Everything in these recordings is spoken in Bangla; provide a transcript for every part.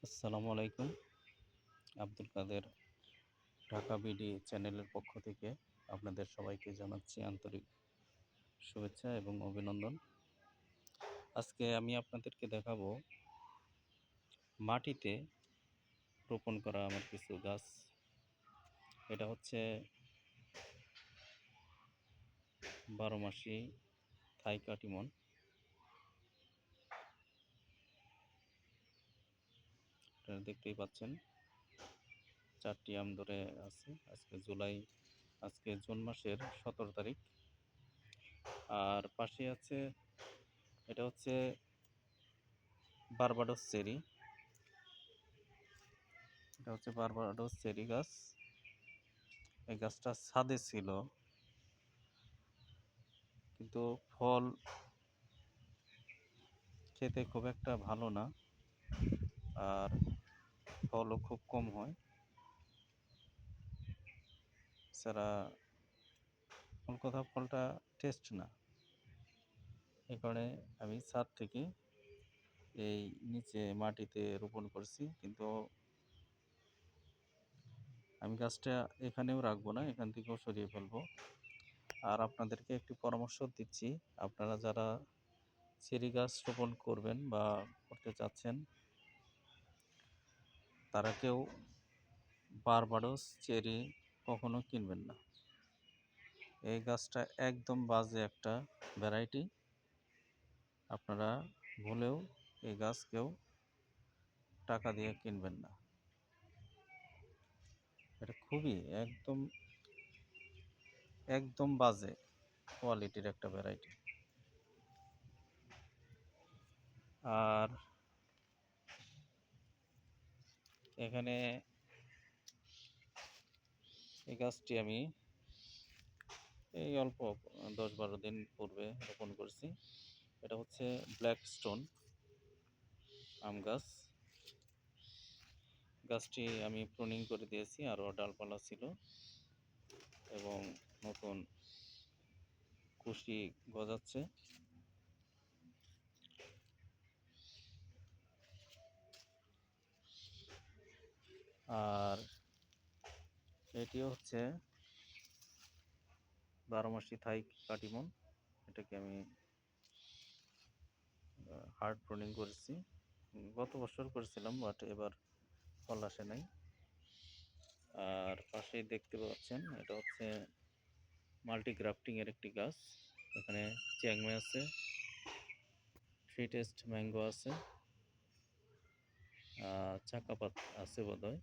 আসসালামু আলাইকুম। আব্দুল কাদের ঢাকা বিডি চ্যানেলের পক্ষ থেকে আপনাদের সবাইকে জানাচ্ছি আন্তরিক শুভেচ্ছা এবং অভিনন্দন। আজকে আমি আপনাদেরকে দেখাবো মাটিতে রোপণ করা আমার কিছু গাছ। এটা হচ্ছে ১২ মাসি থাই কাটিমন। এটা দেখতেই পাচ্ছেন ৪টি আম ধরে আছে। আজকে জুন মাসের ১৭ তারিখ। আর পাশে আছে এটা হচ্ছে বারবাডোস চেরি। এটা হচ্ছে বারবাডোস চেরি গাছ। এই গাছটা ছাদে ছিল, কিন্তু ফল খেতে খুব একটা ভালো না, আর ফলও খুব কম হয়। এছাড়া ফলটা টেস্ট না। এই কারণে আমি ছাদ থেকে এই নিচে মাটিতে রোপণ করছি, কিন্তু আমি গাছটা এখানেও রাখবো না, এখান থেকেও সরিয়ে ফেলবো। আর আপনাদেরকে একটি পরামর্শ দিচ্ছি, আপনারা যারা চেরি গাছ রোপণ করবেন বা করতে চাচ্ছেন, তারা কেউ বারবাডোস চেরি কখনো কিনবেন না। এই গাছটা একদম বাজে একটা ভ্যারাইটি। আপনারা ভুলেও এই গাছ কেউ টাকা দিয়ে কিনবেন না। এটা খুবই একদম একদম বাজে কোয়ালিটির একটা ভ্যারাইটি। আর এখানে এই গাছটি আমি এই অল্প ১০-১২ দিন পূর্বে রোপণ করছি। এটা হচ্ছে ব্ল্যাক স্টোন আম গাছ। গাছটি আমি প্রুনিং করে দিয়েছি, আরও ডালপালা ছিল এবং নতুন কুশি গজাচ্ছে। আর এটিও হচ্ছে ১২ মাসি থাই কাটিমন। এটাকে আমি হার্ড প্রুনিং করেছি। গত বছর করেছিলাম, বাট এবার ফল আসে নাই। আর পাশেই দেখতে পাচ্ছেন এটা হচ্ছে মাল্টি গ্রাফটিং এর একটি গাছ। এখানে চ্যাংমে আছে, ফ্রি টেস্ট ম্যাঙ্গো আছে, চাকাপাত আছে বোধহয়।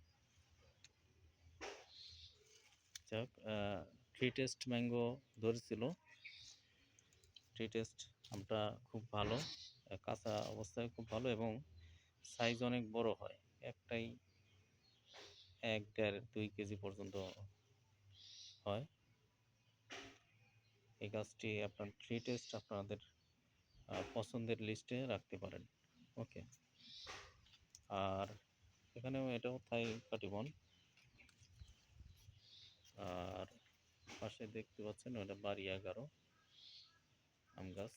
যাক, ফ্রি টেস্ট ম্যাঙ্গো ধরেছিল। ফ্রি টেস্ট আমটা খুব ভালো, কাঁচা অবস্থায় খুব ভালো এবং সাইজ অনেক বড় হয়। একটাই ১, ১.৫, ২ কেজি পর্যন্ত হয়। এই গাছটি আপনার ফ্রি টেস্ট আপনাদের পছন্দের লিস্টে রাখতে পারেন। ওকে। আর এখানেও এটাও থাই কাটিমন। আর পাশে দেখতে পাচ্ছেন ওটা বাড়ি ১১ আম গাছ।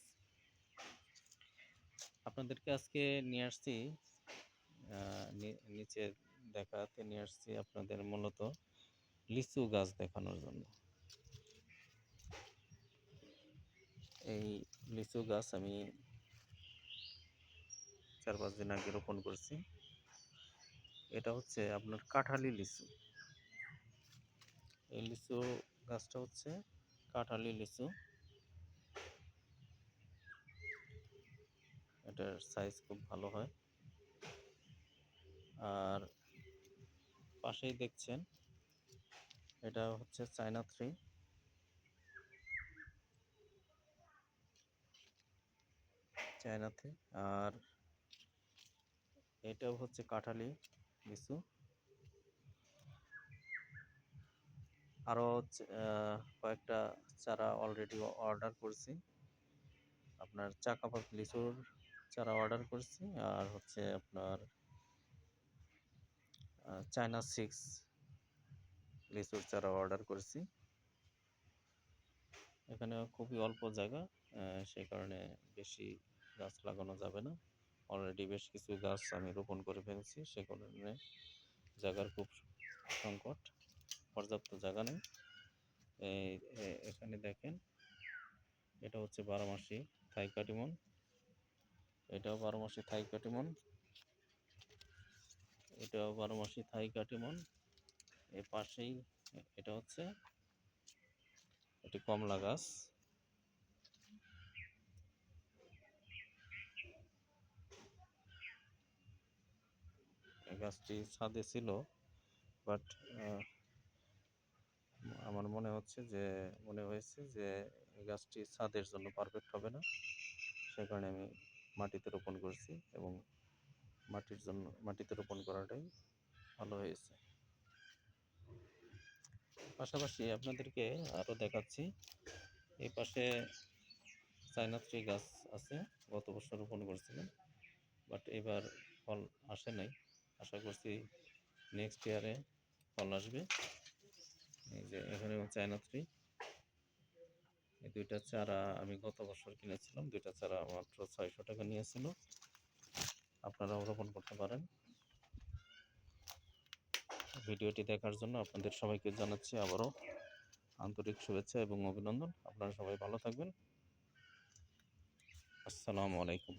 আপনাদেরকে আজকে নিয়ে আসছি, নিচে দেখাতে নিয়ে আসছি আপনাদের মূলত লিচু গাছ দেখানোর জন্য। এই লিচু গাছ আমি ৪-৫ দিন আগে রোপণ করছি। এটা হচ্ছে আপনার কাঁঠালি লিচু। এই লিচু গাছটা হচ্ছে কাঁঠালি লিচু। এটার সাইজ খুব ভালো হয়। আর পাশেই দেখছেন এটা হচ্ছে চায়না 3। আর এটাও হচ্ছে কাঁঠালি লিচু। আরও কয়েকটা চারা অলরেডি অর্ডার করছি। আপনার চাকাপাত লিচুর চারা অর্ডার করছি, আর হচ্ছে আপনার চায়না 6 লিচুর চারা অর্ডার করেছি। এখানে খুবই অল্প জায়গা, সেই কারণে বেশি গাছ লাগানো যাবে না। অলরেডি বেশ কিছু গাছ আমি রোপণ করে ফেলছি, সে কারণে জায়গার খুব সংকট, পর্যাপ্ত জায়গা নেই। এখানে দেখেন, এটা হচ্ছে 12 মাসি থাই কাটিমন, এটাও 12 মাসি থাই কাটিমন, এটাও 12 মাসি থাই কাটিমন। এর পাশেই এটা হচ্ছে একটি কমলা গাছ। এই গাছটি ছাদে ছিল, বাট আমার মনে হয়েছে যে এই গাছটি ছাদের জন্য পারফেক্ট হবে না, সে কারণে আমি মাটিতে রোপণ করছি এবং মাটিতে রোপণ করাটাই ভালো হয়েছে। পাশাপাশি আপনাদেরকে আরও দেখাচ্ছি, এই পাশে চায়না ট্রি গাছ আছে, গত বছর রোপণ করছিলাম, বাট এবার ফল আসে নাই। আশা করছি নেক্সট ইয়ারে ফল আসবে। এই যে এখানেও চায়না ট্রি, এই দুইটা চারা আমি গত বছর কিনেছিলাম, দুইটা চারা মাত্র 600 টাকা নিয়েছিল, আপনারাও রোপণ করতে পারেন। ভিডিওটি দেখার জন্য আপনাদের সবাইকে জানাচ্ছি আবারও আন্তরিক শুভেচ্ছা এবং অভিনন্দন। আপনারা সবাই ভালো থাকবেন। আসসালামু আলাইকুম।